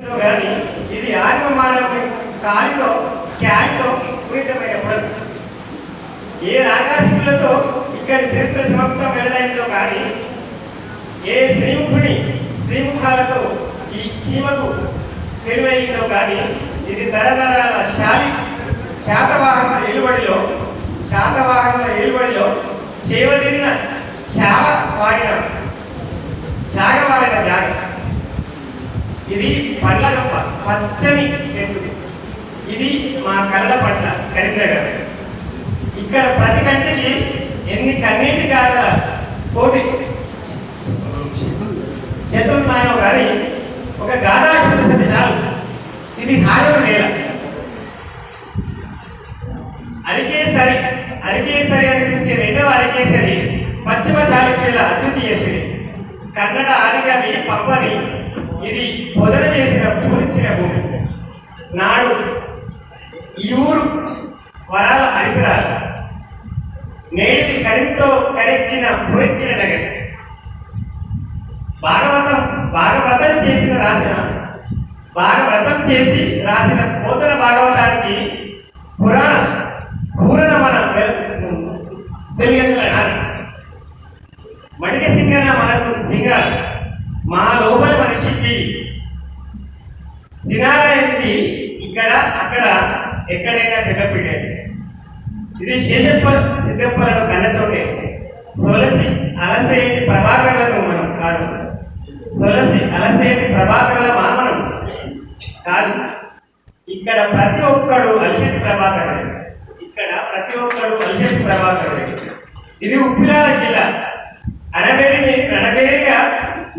కానీ ఇది ఆదిమ మానవుని కాలితో క్యాలితో పూరితమైన పొడవు. ఏ రాకాశికులతో ఇక్కడి చరిత్ర సమాప్తం వెళ్ళడంతో కానీ ఏ శ్రీముఖాలతో ఈ సీమకు తెలివైందో కానీ ఇది తరతరాల శాతవాహన ఏలుబడిలో చేవదిరిన సాగవారిన జాగ. ఇది పండ్ల గొప్ప పచ్చని చెట్టు. ఇది మా కళ్ళ పంట కరీంనగర్. ఇక్కడ ప్రతి కంటికి ఎన్ని కన్నీటి గాథల కోటి చేతులున్నాయో కానీ ఒక గాథాశబ్ద సతి చాలు. ఇది హారవ నేల. అరికేసరి అనిపించే రెండవ అరికేసరి పశ్చిమ చాళుక్యుల అద్వితీయ సిరి. కన్నడ ఆదికవి పంపని ఇది పొదన చేసిన పూజించిన భూమి. నాడు ఈ ఊరు వరాల అరిపిరాలు. నేటిది కరింతో కరెక్కిన పురెక్కిన నగరి. భాగవతం చేసి రాసిన పోతన భాగవతానికి పూరణ మన తెలియదు. మడిగ సింగన మనకు సింగారు మా లోపల మనిషికి సినారాయణది ఇక్కడ అక్కడ ఎక్కడైనా పెద్దపీట. ఇది శేషప్ప సిద్ధప్పలను కన్నచోటే. సొలసి అలసేటి ప్రభాకర్లను మనం కాదు. సొలసి అలసేటి ప్రభాకర్ల మనం కాదు. ఇక్కడ ప్రతి ఒక్కడు అలసేటి ప్రభాకర్. ఇది ఉప్పిలాల జిల్లా. రణబేరిగా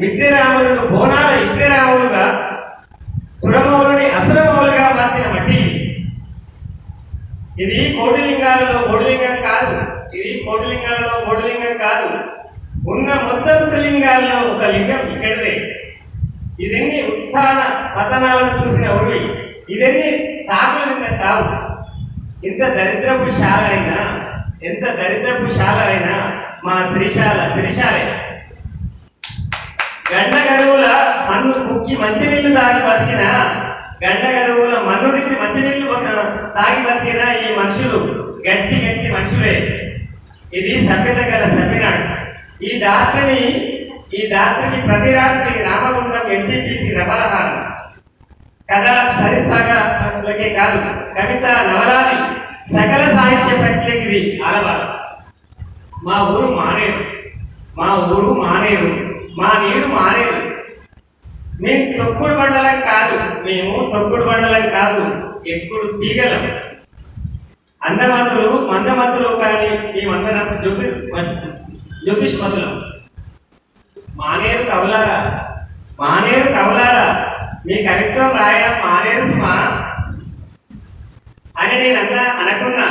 విద్యరాములను బోనాల విద్యరాములుగా సురమౌలుని అసురమౌలుగా మార్చిన మట్టి. ఇది కోటిలింగాలలో బోడిలింగం కాదు. ఉన్న మొత్తం త్రిలింగాలలో ఒక లింగం ఇక్కడిదే. ఇదెన్ని ఉత్థాన పతనాలను చూసిన ఊరి. ఇదెన్ని తాకులు తిన్న తావు. ఎంత దరిద్రపు శాల అయినా మా శ్రీశాలే. గండగరువుల మన్ను కుక్కి మంచినీళ్లు తాగి బతికిన గండగరువుల మన్ను తిప్పి మంచినీళ్లు తాగి బతికిన ఈ మనుషులు గట్టి మనుషులే. ఇది సభ్యత గల సభ్యనాడు. ఈ దాత్రికి ప్రతి రాత్రి రామగుండం ఎన్టీపీసీ రబలహారం. కథ సరిస్తాగలకే కాదు, కవిత నవలాది సకల సాహిత్య ప్రక్రియకి ఇది ఆలవాలం. మా ఊరు మానేరు, మా నీరు మానేరు. మేము తొక్కుడు బండలం కాదు, ఎక్కుడు తీగలం. మందమతులు కానీ మేమందరం జ్యోతిష్మతులం. మానేరు కవులారా మీ కవిత్వం రాయడం మానేరు సుమా అని నేను అనుకున్నా.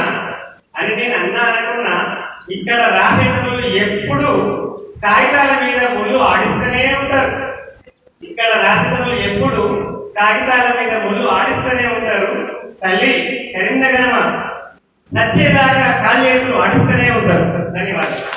ఇక్కడ రాసేటోళ్ళు ఎప్పుడు కాగితాల మీద ముళ్ళు ఆడిస్తూనే ఉంటారు. తల్లి కరీంనగరమా సచ్చేదాకా కాళ్ళు ఆడిస్తూనే ఉంటారు. ధన్యవాదాలు.